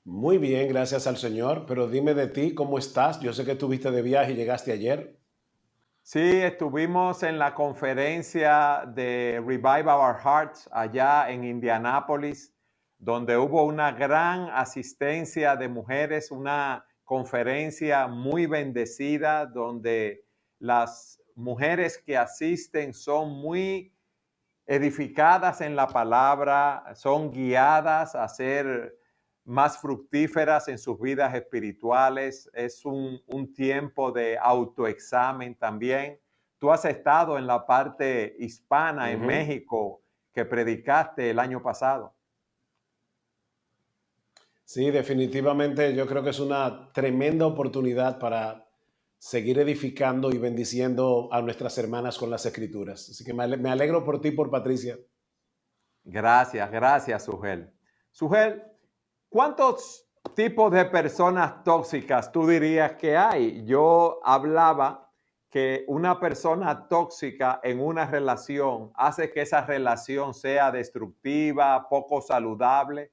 Muy bien, gracias al Señor. Pero dime de ti, ¿cómo estás? Yo sé que estuviste de viaje y llegaste ayer. Sí, estuvimos en la conferencia de Revive Our Hearts allá en Indianápolis, donde hubo una gran asistencia de mujeres, una conferencia muy bendecida, donde las mujeres que asisten son muy edificadas en la palabra, son guiadas a ser más fructíferas en sus vidas espirituales. Es un tiempo de autoexamen también. Tú has estado en la parte hispana en Ujú. México que predicaste el año pasado. Sí, definitivamente yo creo que es una tremenda oportunidad para seguir edificando y bendiciendo a nuestras hermanas con las escrituras. Así que me alegro por ti, por Patricia. Gracias, gracias, Sugel. Sugel, ¿cuántos tipos de personas tóxicas tú dirías que hay? Yo hablaba que una persona tóxica en una relación hace que esa relación sea destructiva, poco saludable,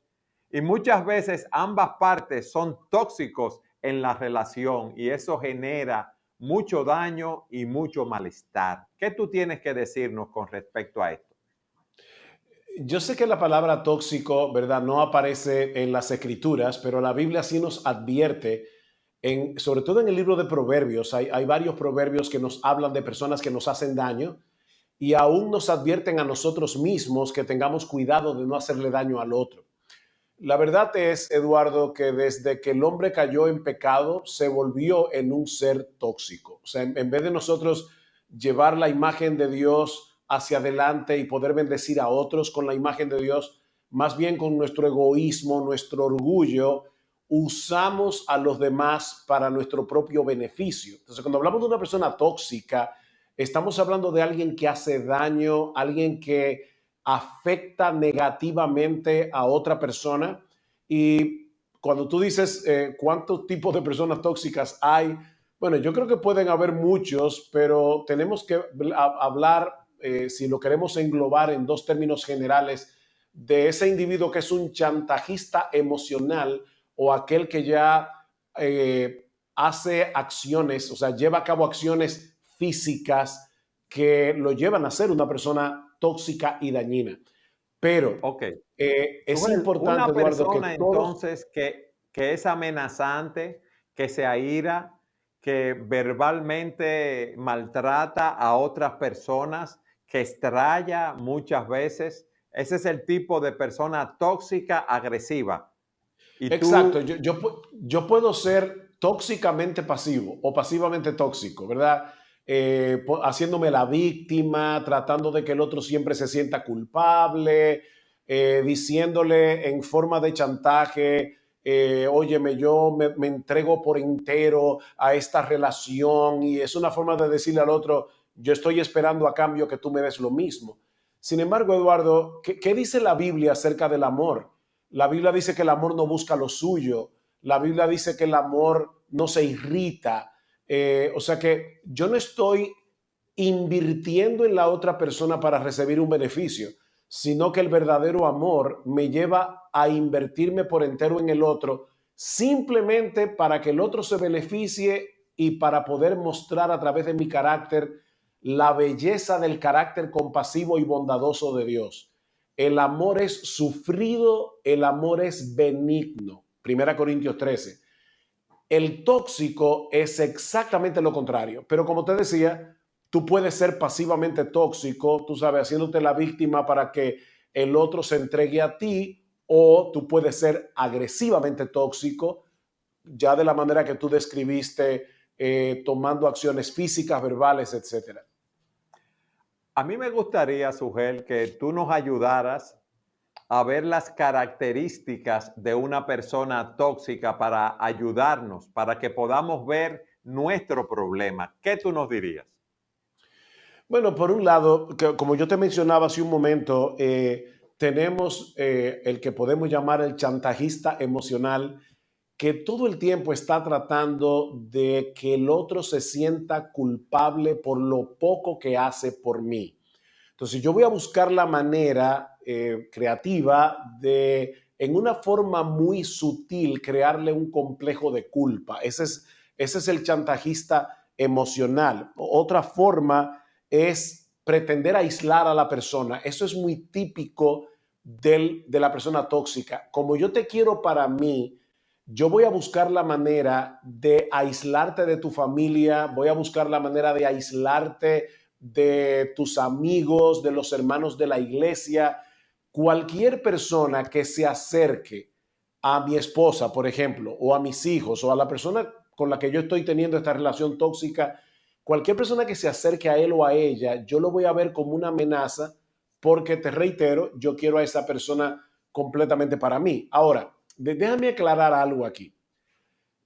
y muchas veces ambas partes son tóxicos en la relación y eso genera mucho daño y mucho malestar. ¿Qué tú tienes que decirnos con respecto a esto? Yo sé que la palabra tóxico, ¿verdad? No aparece en las escrituras, pero la Biblia sí nos advierte, sobre todo en el libro de Proverbios, hay varios proverbios que nos hablan de personas que nos hacen daño y aún nos advierten a nosotros mismos que tengamos cuidado de no hacerle daño al otro. La verdad es, Eduardo, que desde que el hombre cayó en pecado, se volvió en un ser tóxico. O sea, en vez de nosotros llevar la imagen de Dios hacia adelante y poder bendecir a otros con la imagen de Dios, más bien con nuestro egoísmo, nuestro orgullo, usamos a los demás para nuestro propio beneficio. Entonces, cuando hablamos de una persona tóxica, estamos hablando de alguien que hace daño, alguien que afecta negativamente a otra persona. Y cuando tú dices cuántos tipos de personas tóxicas hay, bueno, yo creo que pueden haber muchos, pero tenemos que hablar, si lo queremos englobar en dos términos generales, de ese individuo que es un chantajista emocional o aquel que ya hace acciones, o sea, lleva a cabo acciones físicas que lo llevan a ser una persona tóxica y dañina. Pero Ok. es Sujel, importante, una Eduardo, que persona todos, entonces que es amenazante, que se aíra, que verbalmente maltrata a otras personas, que estralla muchas veces, ese es el tipo de persona tóxica, agresiva. Y exacto, tú, yo puedo ser tóxicamente pasivo o pasivamente tóxico, ¿verdad? Haciéndome la víctima, tratando de que el otro siempre se sienta culpable, diciéndole en forma de chantaje, óyeme, yo me entrego por entero a esta relación y es una forma de decirle al otro, yo estoy esperando a cambio que tú me des lo mismo. Sin embargo, Eduardo, ¿qué dice la Biblia acerca del amor? La Biblia dice que el amor no busca lo suyo. La Biblia dice que el amor no se irrita. O sea que yo no estoy invirtiendo en la otra persona para recibir un beneficio, sino que el verdadero amor me lleva a invertirme por entero en el otro, simplemente para que el otro se beneficie y para poder mostrar a través de mi carácter la belleza del carácter compasivo y bondadoso de Dios. El amor es sufrido, el amor es benigno. Primera Corintios 13. El tóxico es exactamente lo contrario. Pero como te decía, tú puedes ser pasivamente tóxico, tú sabes, haciéndote la víctima para que el otro se entregue a ti, o tú puedes ser agresivamente tóxico, ya de la manera que tú describiste, tomando acciones físicas, verbales, etcétera. a mí me gustaría, Sugel, que tú nos ayudaras a ver las características de una persona tóxica para ayudarnos, para que podamos ver nuestro problema. ¿Qué tú nos dirías? Bueno, por un lado, como yo te mencionaba hace un momento, tenemos el que podemos llamar el chantajista emocional, que todo el tiempo está tratando de que el otro se sienta culpable por lo poco que hace por mí. Entonces yo voy a buscar la manera creativa de en una forma muy sutil crearle un complejo de culpa. Ese es el chantajista emocional. Otra forma es pretender aislar a la persona. Eso es muy típico de la persona tóxica. Como yo te quiero para mí, yo voy a buscar la manera de aislarte de tu familia, voy a buscar la manera de aislarte de tus amigos, de los hermanos de la iglesia. Cualquier persona que se acerque a mi esposa, por ejemplo, o a mis hijos, o a la persona con la que yo estoy teniendo esta relación tóxica, cualquier persona que se acerque a él o a ella, yo lo voy a ver como una amenaza porque, te reitero, yo quiero a esa persona completamente para mí. Ahora, déjame aclarar algo aquí.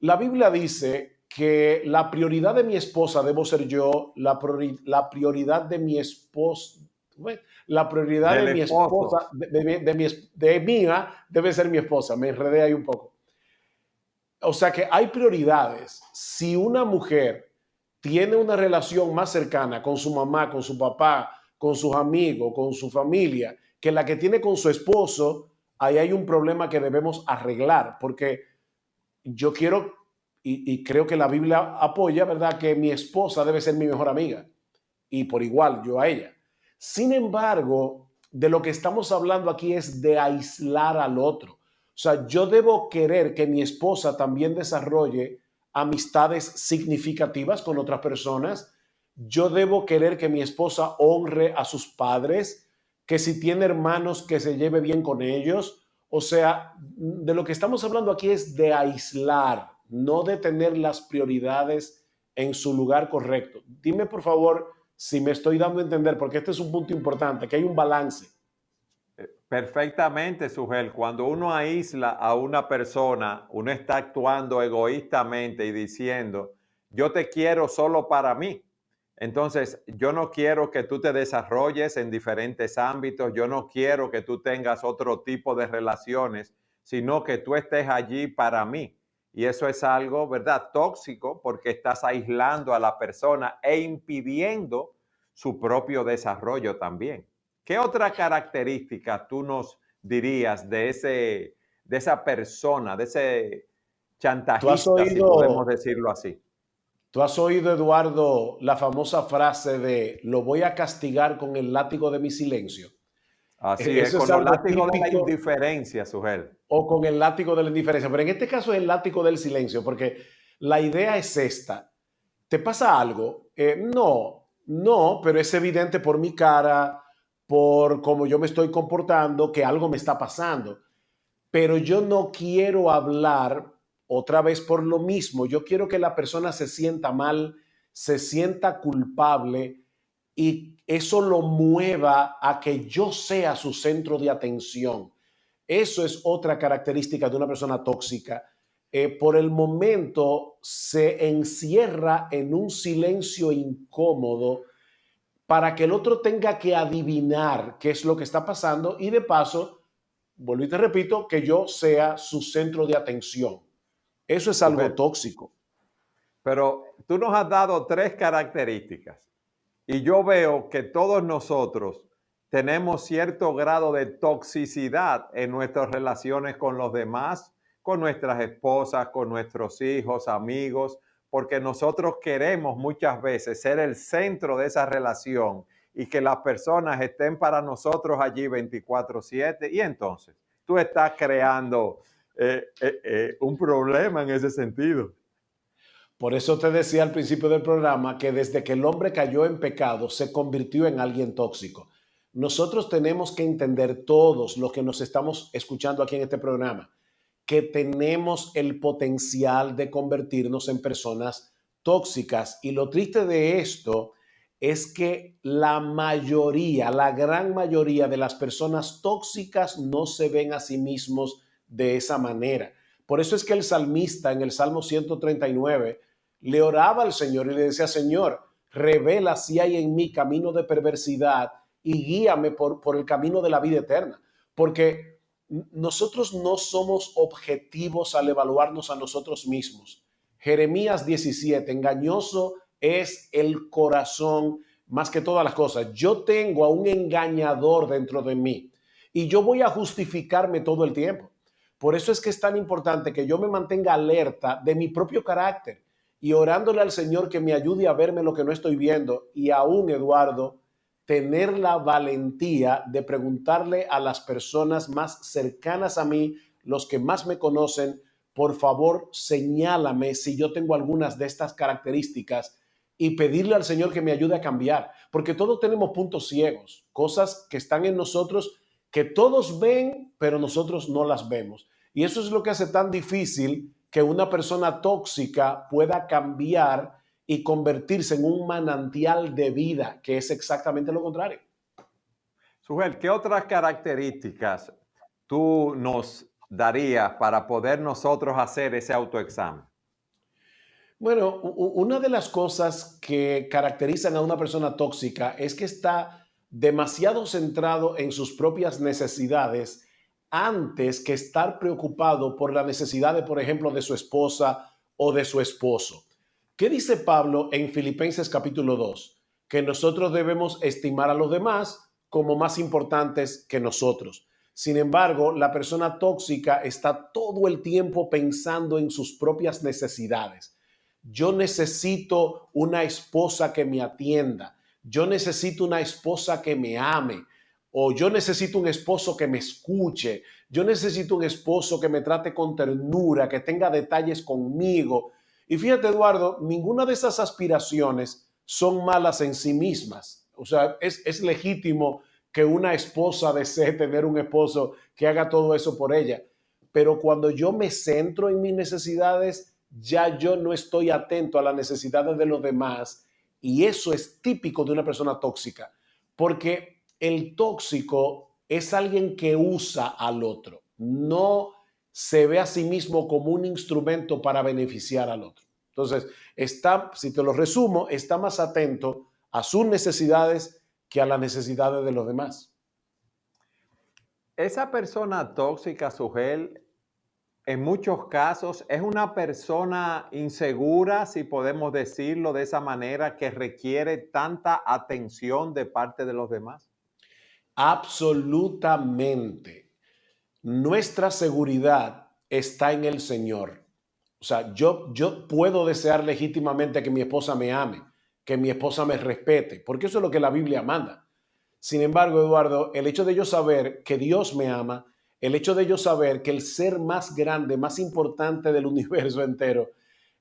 La Biblia dice que la prioridad de mi esposa debo ser yo, la prioridad de mi esposo, la prioridad de Del mi esposo. esposa, de mía, debe ser mi esposa. Me enredé ahí un poco. O sea que hay prioridades. Si una mujer tiene una relación más cercana con su mamá, con su papá, con sus amigos, con su familia, que la que tiene con su esposo, ahí hay un problema que debemos arreglar, porque yo quiero, y creo que la Biblia apoya, ¿verdad?, que mi esposa debe ser mi mejor amiga y por igual yo a ella. Sin embargo, de lo que estamos hablando aquí es de aislar al otro. O sea, yo debo querer que mi esposa también desarrolle amistades significativas con otras personas. Yo debo querer que mi esposa honre a sus padres, que si tiene hermanos, que se lleve bien con ellos. O sea, de lo que estamos hablando aquí es de aislar, no de tener las prioridades en su lugar correcto. Dime, por favor, si me estoy dando a entender, porque este es un punto importante, que hay un balance. Perfectamente, Sugel. Cuando uno aísla a una persona, uno está actuando egoístamente y diciendo, yo te quiero solo para mí. Entonces, yo no quiero que tú te desarrolles en diferentes ámbitos, yo no quiero que tú tengas otro tipo de relaciones, sino que tú estés allí para mí. Y eso es algo, ¿verdad?, tóxico, porque estás aislando a la persona e impidiendo su propio desarrollo también. ¿Qué otra característica tú nos dirías de esa persona, de ese ¿Tú has chantajista, si podemos oído, decirlo así? tú has oído, Eduardo, la famosa frase de lo voy a castigar con el látigo de mi silencio? Así es, Eso es con los algo látigos de la típico, indiferencia, Sugel. o con el látigo de la indiferencia, pero en este caso es el látigo del silencio, porque la idea es esta. ¿Te pasa algo? No, pero es evidente por mi cara, por cómo yo me estoy comportando, que algo me está pasando. Pero yo no quiero hablar otra vez por lo mismo. Yo quiero que la persona se sienta mal, se sienta culpable y eso lo mueva a que yo sea su centro de atención. Eso es otra característica de una persona tóxica. Por el momento se encierra en un silencio incómodo para que el otro tenga que adivinar qué es lo que está pasando y de paso, vuelvo y te repito, que yo sea su centro de atención. Eso es algo Sugel, tóxico. pero tú nos has dado tres características y yo veo que todos nosotros tenemos cierto grado de toxicidad en nuestras relaciones con los demás, con nuestras esposas, con nuestros hijos, amigos, porque nosotros queremos muchas veces ser el centro de esa relación y que las personas estén para nosotros allí 24/7 y entonces tú estás creando un problema en ese sentido. Por eso te decía al principio del programa que desde que el hombre cayó en pecado se convirtió en alguien tóxico. Nosotros tenemos que entender todos los que nos estamos escuchando aquí en este programa que tenemos el potencial de convertirnos en personas tóxicas. Y lo triste de esto es que la mayoría, la gran mayoría de las personas tóxicas no se ven a sí mismos de esa manera. Por eso es que el salmista en el Salmo 139 le oraba al Señor y le decía, Señor, revela si hay en mí camino de perversidad y guíame por el camino de la vida eterna. Porque nosotros no somos objetivos al evaluarnos a nosotros mismos. Jeremías 17, engañoso es el corazón más que todas las cosas. Yo tengo a un engañador dentro de mí y yo voy a justificarme todo el tiempo. Por eso es que es tan importante que yo me mantenga alerta de mi propio carácter y orándole al Señor que me ayude a verme lo que no estoy viendo. Y aún, Eduardo, tener la valentía de preguntarle a las personas más cercanas a mí, los que más me conocen, por favor, señálame si yo tengo algunas de estas características y pedirle al Señor que me ayude a cambiar, porque todos tenemos puntos ciegos, cosas que están en nosotros que todos ven, pero nosotros no las vemos. Y eso es lo que hace tan difícil que una persona tóxica pueda cambiar y convertirse en un manantial de vida, que es exactamente lo contrario. Sujel, ¿qué otras características tú nos darías para poder nosotros hacer ese autoexamen? Bueno, una de las cosas que caracterizan a una persona tóxica es que está demasiado centrado en sus propias necesidades antes que estar preocupado por la necesidad de, por ejemplo, de su esposa o de su esposo. ¿Qué dice Pablo en Filipenses capítulo 2? Que nosotros debemos estimar a los demás como más importantes que nosotros. Sin embargo, la persona tóxica está todo el tiempo pensando en sus propias necesidades. Yo necesito una esposa que me atienda. Yo necesito una esposa que me ame. O yo necesito un esposo que me escuche. Yo necesito un esposo que me trate con ternura, que tenga detalles conmigo. Y fíjate, Eduardo, ninguna de esas aspiraciones son malas en sí mismas. O sea, es legítimo que una esposa desee tener un esposo que haga todo eso por ella. Pero cuando yo me centro en mis necesidades, ya yo no estoy atento a las necesidades de los demás, y eso es típico de una persona tóxica, porque el tóxico es alguien que usa al otro, no se ve a sí mismo como un instrumento para beneficiar al otro. Entonces, está, si te lo resumo, está más atento a sus necesidades que a las necesidades de los demás. Esa persona tóxica, Sujel, en muchos casos es una persona insegura, si podemos decirlo de esa manera, que requiere tanta atención de parte de los demás. Absolutamente. Nuestra seguridad está en el Señor. O sea, yo puedo desear legítimamente que mi esposa me ame, que mi esposa me respete, porque eso es lo que la Biblia manda. Sin embargo, Eduardo, el hecho de yo saber que Dios me ama, el hecho de yo saber que el ser más grande, más importante del universo entero,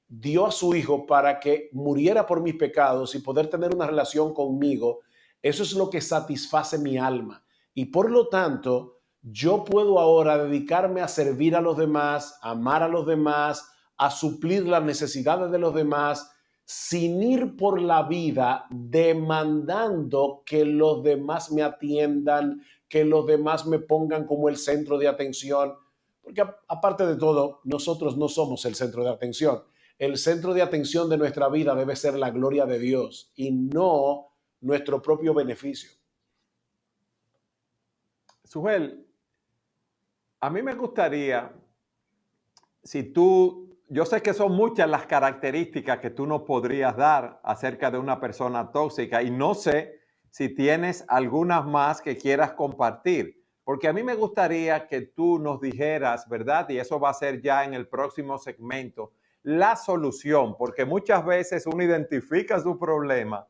dio a su hijo para que muriera por mis pecados y poder tener una relación conmigo, eso es lo que satisface mi alma. Y por lo tanto, yo puedo ahora dedicarme a servir a los demás, a amar a los demás, a suplir las necesidades de los demás, sin ir por la vida demandando que los demás me atiendan, que los demás me pongan como el centro de atención. Porque aparte de todo, nosotros no somos el centro de atención. El centro de atención de nuestra vida debe ser la gloria de Dios y no nuestro propio beneficio. Sujel, a mí me gustaría, yo sé que son muchas las características que tú nos podrías dar acerca de una persona tóxica y no sé si tienes algunas más que quieras compartir, porque a mí me gustaría que tú nos dijeras, ¿verdad? Y eso va a ser ya en el próximo segmento, la solución, porque muchas veces uno identifica su problema,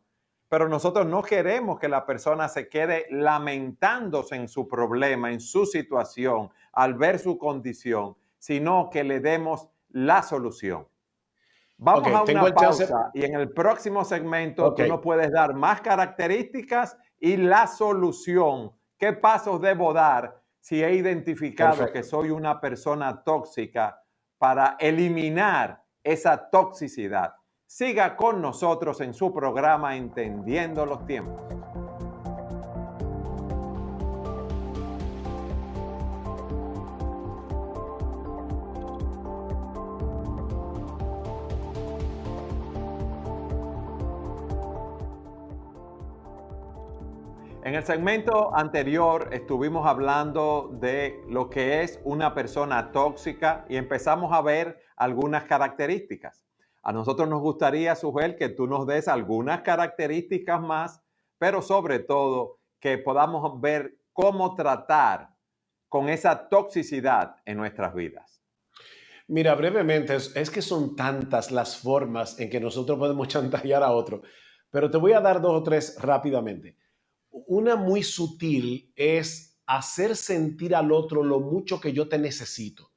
pero nosotros no queremos que la persona se quede lamentándose en su problema, en su situación, al ver su condición, sino que le demos la solución. Vamos Ok, a tengo una el chance. pausa y en el próximo segmento Ok, tú nos puedes dar más características y la solución. ¿Qué pasos debo dar si he identificado que perfecto. soy una persona tóxica para eliminar esa toxicidad? Siga con nosotros en su programa Entendiendo los Tiempos. En el segmento anterior estuvimos hablando de lo que es una persona tóxica y empezamos a ver algunas características. A nosotros nos gustaría, Sujel, que tú nos des algunas características más, pero sobre todo que podamos ver cómo tratar con esa toxicidad en nuestras vidas? Mira, brevemente, es que son tantas las formas en que nosotros podemos chantajear a otro, pero te voy a dar dos o tres rápidamente. Una muy sutil es hacer sentir al otro lo mucho que yo te necesito,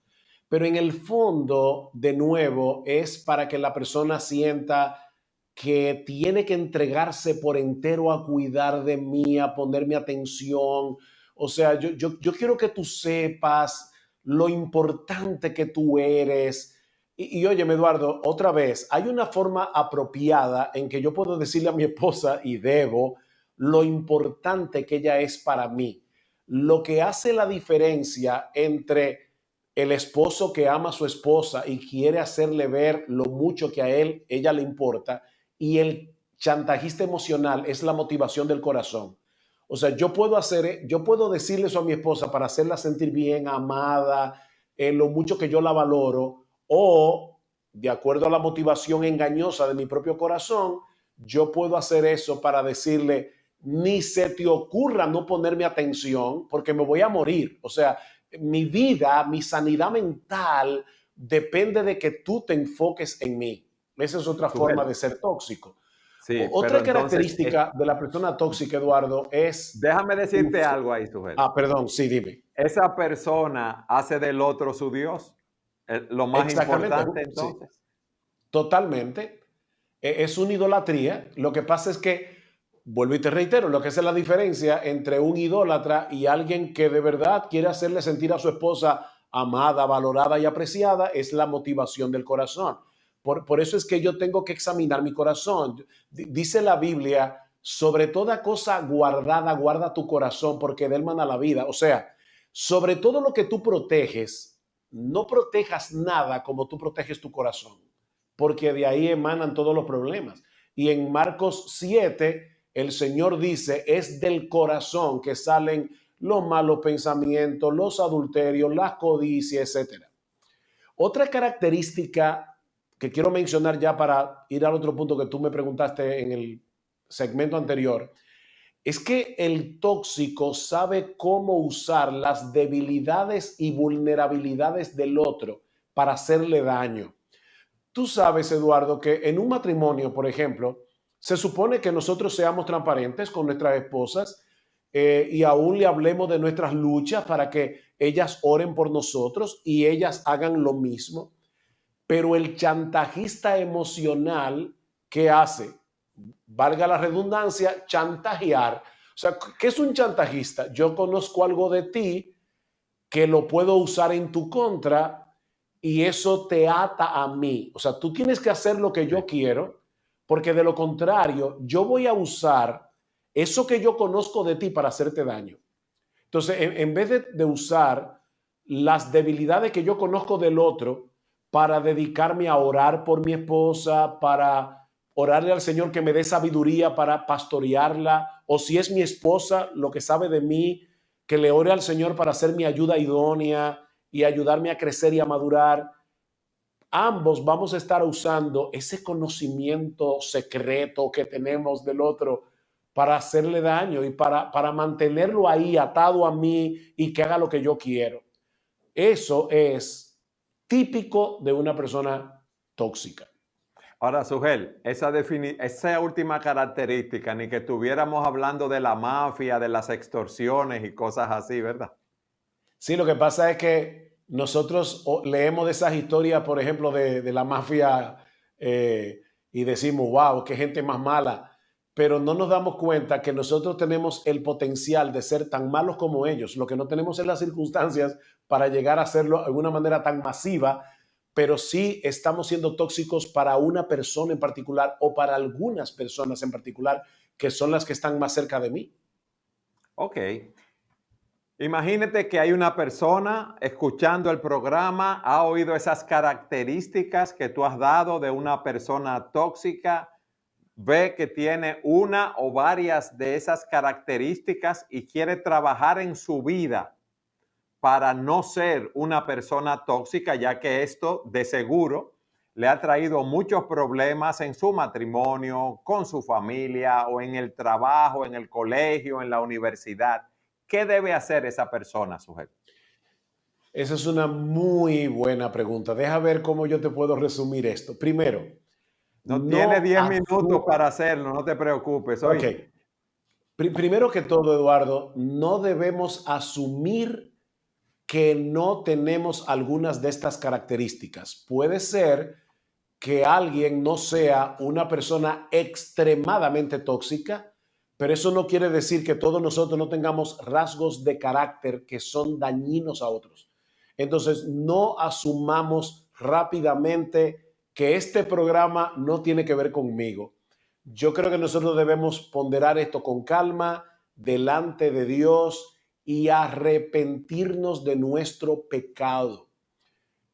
pero en el fondo, de nuevo, es para que la persona sienta que tiene que entregarse por entero a cuidar de mí, a ponerme atención. O sea, yo quiero que tú sepas lo importante que tú eres. Y óyeme, Eduardo, otra vez, hay una forma apropiada en que yo puedo decirle a mi esposa, y debo, lo importante que ella es para mí. Lo que hace la diferencia entre el esposo que ama a su esposa y quiere hacerle ver lo mucho que a ella le importa, y el chantajista emocional es la motivación del corazón. O sea, yo puedo decirle eso a mi esposa para hacerla sentir bien, amada, lo mucho que yo la valoro, o de acuerdo a la motivación engañosa de mi propio corazón, yo puedo hacer eso para decirle, ni se te ocurra no ponerme atención porque me voy a morir. O sea, mi vida, mi sanidad mental depende de que tú te enfoques en mí. Esa es otra forma Sujel. de ser tóxico. Sí, pero Otra entonces, característica de la persona tóxica, Eduardo, es... déjame decirte algo ahí, Sujel. Perdón, sí, dime. Esa persona hace del otro su Dios. Lo más Exactamente, importante sí, entonces. totalmente. Es una idolatría. Lo que pasa es que, vuelvo y te reitero, lo que es la diferencia entre un idólatra y alguien que de verdad quiere hacerle sentir a su esposa amada, valorada y apreciada, es la motivación del corazón. Por eso es que yo tengo que examinar mi corazón. Dice la Biblia, sobre toda cosa guardada, guarda tu corazón, porque de él mana la vida. O sea, sobre todo lo que tú proteges, no protejas nada como tú proteges tu corazón, porque de ahí emanan todos los problemas. Y en Marcos 7, el Señor dice, es del corazón que salen los malos pensamientos, los adulterios, las codicias, etcétera. Otra característica que quiero mencionar ya para ir al otro punto que tú me preguntaste en el segmento anterior, es que el tóxico sabe cómo usar las debilidades y vulnerabilidades del otro para hacerle daño. Tú sabes, Eduardo, que en un matrimonio, por ejemplo, se supone que nosotros seamos transparentes con nuestras esposas, y aún le hablemos de nuestras luchas para que ellas oren por nosotros y ellas hagan lo mismo. Pero el chantajista emocional, ¿qué hace? Valga la redundancia, chantajear. O sea, ¿qué es un chantajista? Yo conozco algo de ti que lo puedo usar en tu contra y eso te ata a mí. O sea, tú tienes que hacer lo que Sí. yo quiero, porque de lo contrario, yo voy a usar eso que yo conozco de ti para hacerte daño. Entonces, en vez de usar las debilidades que yo conozco del otro para dedicarme a orar por mi esposa, para orarle al Señor que me dé sabiduría para pastorearla, o si es mi esposa, lo que sabe de mí, que le ore al Señor para ser mi ayuda idónea y ayudarme a crecer y a madurar. Ambos vamos a estar usando ese conocimiento secreto que tenemos del otro para hacerle daño y para mantenerlo ahí atado a mí y que haga lo que yo quiero. Eso es típico de una persona tóxica. Ahora, Sugel, esa última característica, ni que estuviéramos hablando de la mafia, de las extorsiones y cosas así, ¿verdad? Sí, lo que pasa es que nosotros leemos de esas historias, por ejemplo, de la mafia, y decimos, wow, qué gente más mala, pero no nos damos cuenta que nosotros tenemos el potencial de ser tan malos como ellos. Lo que no tenemos es las circunstancias para llegar a hacerlo de una manera tan masiva, pero sí estamos siendo tóxicos para una persona en particular o para algunas personas en particular que son las que están más cerca de mí. Ok. Imagínate que hay una persona escuchando el programa, ha oído esas características que tú has dado de una persona tóxica, ve que tiene una o varias de esas características y quiere trabajar en su vida para no ser una persona tóxica, ya que esto de seguro le ha traído muchos problemas en su matrimonio, con su familia o en el trabajo, en el colegio, en la universidad. ¿Qué debe hacer esa persona, sujeto? Esa es una muy buena pregunta. Deja ver cómo yo te puedo resumir esto. Primero, No tienes no 10 minutos asumas. para hacerlo, no te preocupes, Ok. ¿oíste? Primero que todo, Eduardo, no debemos asumir que no tenemos algunas de estas características. Puede ser que alguien no sea una persona extremadamente tóxica, pero eso no quiere decir que todos nosotros no tengamos rasgos de carácter que son dañinos a otros. Entonces, no asumamos rápidamente que este programa no tiene que ver conmigo. Yo creo que nosotros debemos ponderar esto con calma delante de Dios y arrepentirnos de nuestro pecado.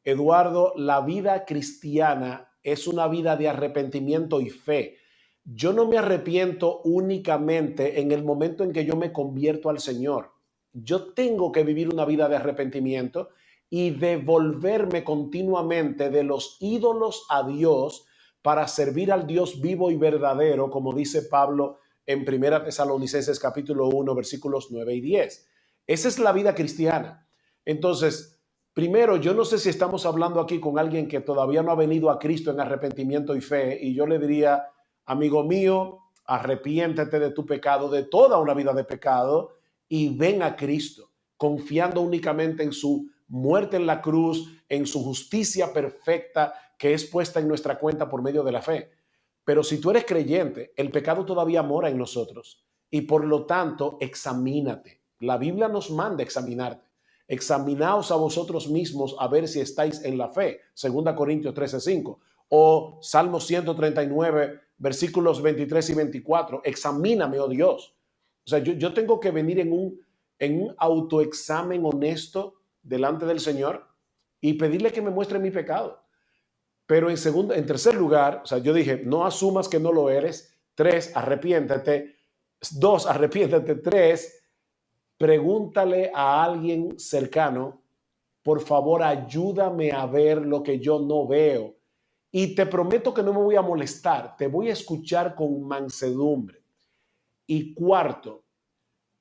Eduardo, la vida cristiana es una vida de arrepentimiento y fe. Yo no me arrepiento únicamente en el momento en que yo me convierto al Señor. Yo tengo que vivir una vida de arrepentimiento y devolverme continuamente de los ídolos a Dios para servir al Dios vivo y verdadero, como dice Pablo en 1 Tesalonicenses capítulo 1, versículos 9 y 10. Esa es la vida cristiana. Entonces, primero, yo no sé si estamos hablando aquí con alguien que todavía no ha venido a Cristo en arrepentimiento y fe, y yo le diría, amigo mío, arrepiéntete de tu pecado, de toda una vida de pecado, y ven a Cristo, confiando únicamente en su muerte en la cruz, en su justicia perfecta que es puesta en nuestra cuenta por medio de la fe. Pero si tú eres creyente, el pecado todavía mora en nosotros, y por lo tanto, examínate. La Biblia nos manda examinarte. Examinaos a vosotros mismos a ver si estáis en la fe. 2 Corintios 13:5. O Salmo 139, versículos 23 y 24. Examíname, oh Dios. O sea, yo tengo que venir en un autoexamen honesto delante del Señor y pedirle que me muestre mi pecado. Pero en tercer lugar, o sea, yo dije, no asumas que no lo eres. 3, arrepiéntete. 2, arrepiéntete. 3, pregúntale a alguien cercano, por favor, ayúdame a ver lo que yo no veo. Y te prometo que no me voy a molestar, te voy a escuchar con mansedumbre. Y cuarto,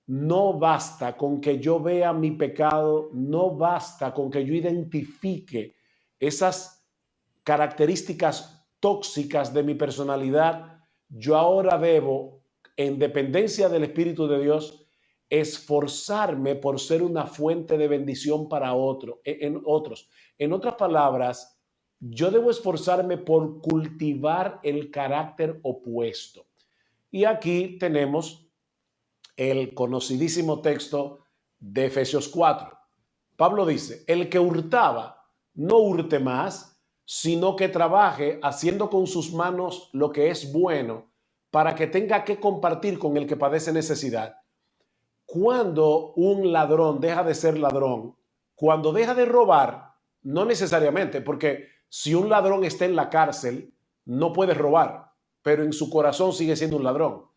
no basta con que yo vea mi pecado, no basta con que yo identifique esas características tóxicas de mi personalidad. Yo ahora debo, en dependencia del Espíritu de Dios, esforzarme por ser una fuente de bendición para otros. En otras palabras, yo debo esforzarme por cultivar el carácter opuesto. Y aquí tenemos el conocidísimo texto de Efesios 4. Pablo dice, el que hurtaba, no hurte más, sino que trabaje haciendo con sus manos lo que es bueno, para que tenga que compartir con el que padece necesidad. Cuando un ladrón deja de ser ladrón, cuando deja de robar, no necesariamente, porque si un ladrón está en la cárcel, no puede robar, pero en su corazón sigue siendo un ladrón.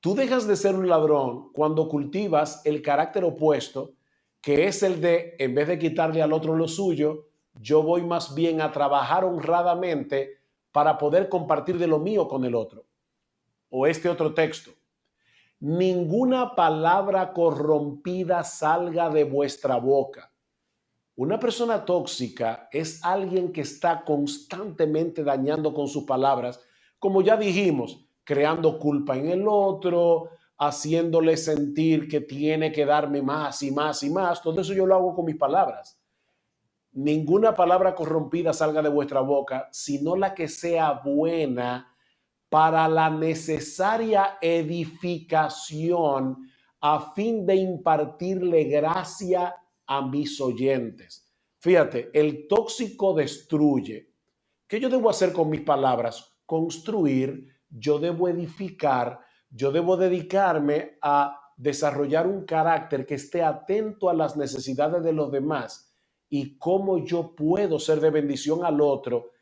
Tú dejas de ser un ladrón cuando cultivas el carácter opuesto, que es el de, en vez de quitarle al otro lo suyo, yo voy más bien a trabajar honradamente para poder compartir de lo mío con el otro. O este otro texto. Ninguna palabra corrompida salga de vuestra boca. Una persona tóxica es alguien que está constantemente dañando con sus palabras, como ya dijimos, creando culpa en el otro, haciéndole sentir que tiene que darme más y más y más. Todo eso yo lo hago con mis palabras. Ninguna palabra corrompida salga de vuestra boca, sino la que sea buena para la necesaria edificación a fin de impartirle gracia a mis oyentes. Fíjate, el tóxico destruye. ¿Qué yo debo hacer con mis palabras? Construir, yo debo edificar, yo debo dedicarme a desarrollar un carácter que esté atento a las necesidades de los demás y cómo yo puedo ser de bendición al otro,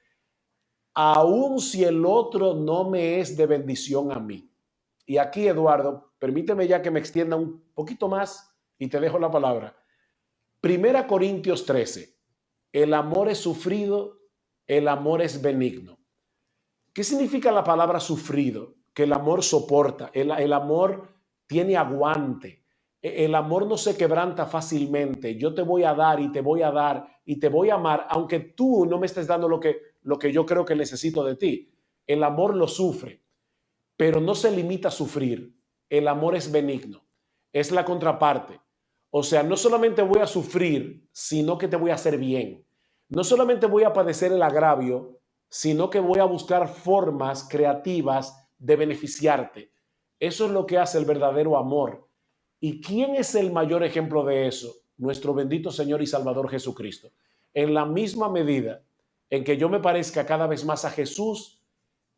aun si el otro no me es de bendición a mí. Y aquí, Eduardo, permíteme ya que me extienda un poquito más y te dejo la palabra. 1 Corintios 13. El amor es sufrido, el amor es benigno. ¿Qué significa la palabra sufrido? Que el amor soporta, el amor tiene aguante, El amor no se quebranta fácilmente. Yo te voy a dar y te voy a dar y te voy a amar, aunque tú no me estés dando lo que yo creo que necesito de ti. El amor lo sufre, pero no se limita a sufrir. El amor es benigno, es la contraparte. O sea, no solamente voy a sufrir, sino que te voy a hacer bien. No solamente voy a padecer el agravio, sino que voy a buscar formas creativas de beneficiarte. Eso es lo que hace el verdadero amor. ¿Y quién es el mayor ejemplo de eso? Nuestro bendito Señor y Salvador Jesucristo. En la misma medida en que yo me parezca cada vez más a Jesús,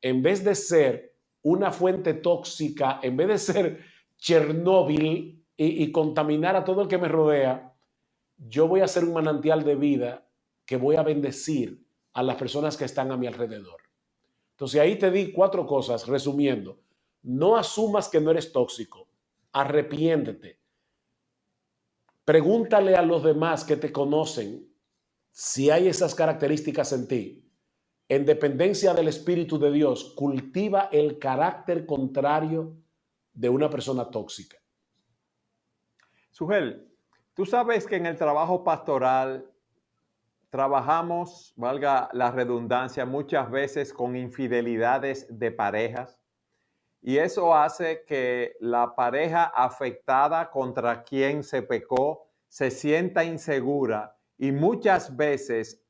en vez de ser una fuente tóxica, en vez de ser Chernóbil y contaminar a todo el que me rodea, yo voy a ser un manantial de vida que voy a bendecir a las personas que están a mi alrededor. Entonces ahí te di 4 cosas, resumiendo. No asumas que no eres tóxico. Arrepiéntete. Pregúntale a los demás que te conocen si hay esas características en ti. En dependencia del Espíritu de Dios, cultiva el carácter contrario de una persona tóxica. Sugel, tú sabes que en el trabajo pastoral trabajamos, valga la redundancia, muchas veces con infidelidades de parejas y eso hace que la pareja afectada contra quien se pecó se sienta insegura y muchas veces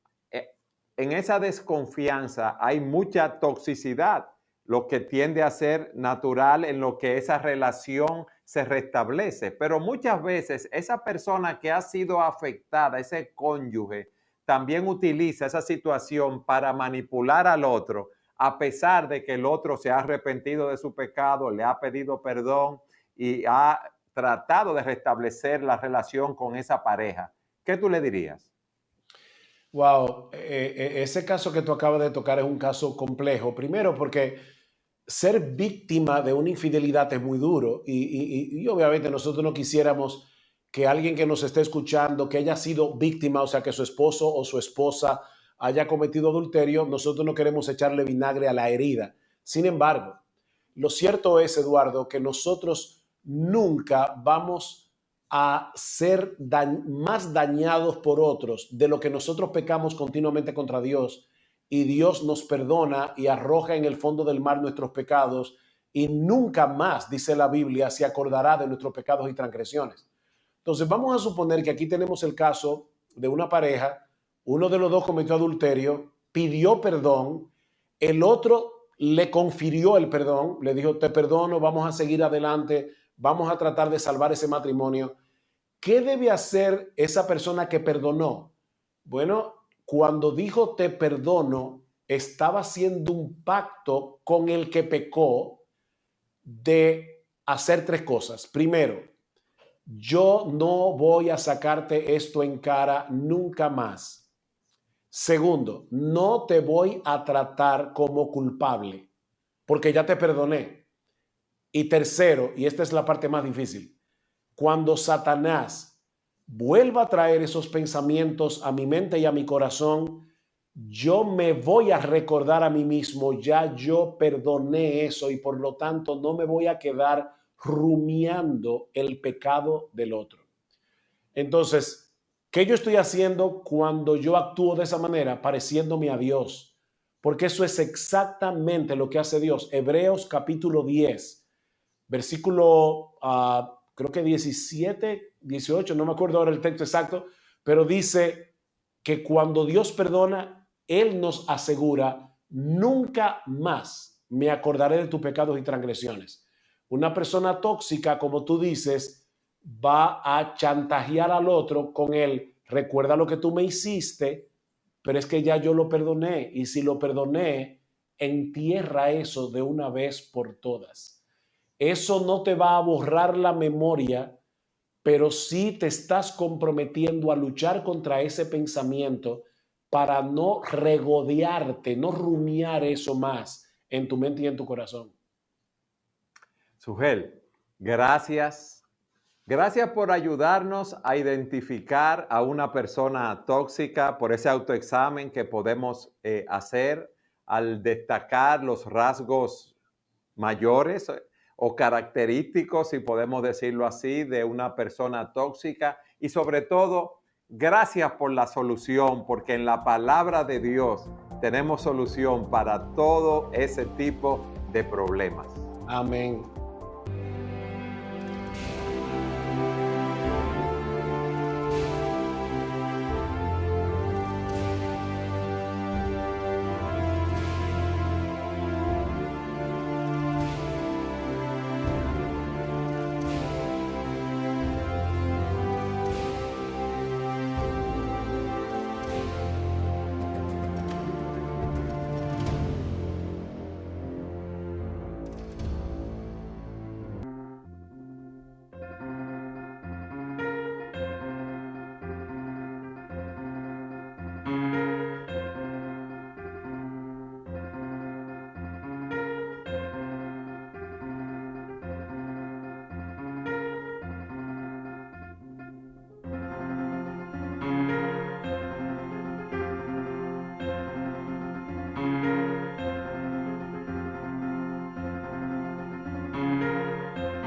en esa desconfianza hay mucha toxicidad, lo que tiende a ser natural en lo que esa relación se restablece. Pero muchas veces esa persona que ha sido afectada, ese cónyuge, también utiliza esa situación para manipular al otro, a pesar de que el otro se ha arrepentido de su pecado, le ha pedido perdón y ha tratado de restablecer la relación con esa pareja. ¿Qué tú le dirías? Wow, ese caso que tú acabas de tocar es un caso complejo. Primero, porque ser víctima de una infidelidad es muy duro y obviamente nosotros no quisiéramos que alguien que nos esté escuchando, que haya sido víctima, o sea, que su esposo o su esposa haya cometido adulterio, nosotros no queremos echarle vinagre a la herida. Sin embargo, lo cierto es, Eduardo, que nosotros nunca vamos a ser más dañados por otros de lo que nosotros pecamos continuamente contra Dios y Dios nos perdona y arroja en el fondo del mar nuestros pecados y nunca más, dice la Biblia, se acordará de nuestros pecados y transgresiones. Entonces vamos a suponer que aquí tenemos el caso de una pareja, uno de los dos cometió adulterio, pidió perdón, el otro le confirió el perdón, le dijo, te perdono, vamos a seguir adelante, vamos a tratar de salvar ese matrimonio. ¿Qué debe hacer esa persona que perdonó? Bueno, cuando dijo te perdono, estaba haciendo un pacto con el que pecó de hacer 3 cosas. Primero, yo no voy a sacarte esto en cara nunca más. Segundo, no te voy a tratar como culpable porque ya te perdoné. Y tercero, y esta es la parte más difícil, cuando Satanás vuelva a traer esos pensamientos a mi mente y a mi corazón, yo me voy a recordar a mí mismo, ya yo perdoné eso y por lo tanto no me voy a quedar rumiando el pecado del otro. Entonces, ¿qué yo estoy haciendo cuando yo actúo de esa manera? Pareciéndome a Dios. Porque eso es exactamente lo que hace Dios. Hebreos capítulo 10, versículo creo que 17, 18, no me acuerdo ahora el texto exacto, pero dice que cuando Dios perdona, Él nos asegura, nunca más me acordaré de tus pecados y transgresiones. Una persona tóxica, como tú dices, va a chantajear al otro con él, recuerda lo que tú me hiciste, pero es que ya yo lo perdoné y si lo perdoné, entierra eso de una vez por todas. Eso no te va a borrar la memoria, pero sí te estás comprometiendo a luchar contra ese pensamiento para no regodearte, no rumiar eso más en tu mente y en tu corazón. Sugel, gracias. Gracias por ayudarnos a identificar a una persona tóxica, por ese autoexamen que podemos hacer al destacar los rasgos mayores o característicos, si podemos decirlo así, de una persona tóxica. Y sobre todo, gracias por la solución, porque en la palabra de Dios tenemos solución para todo ese tipo de problemas. Amén.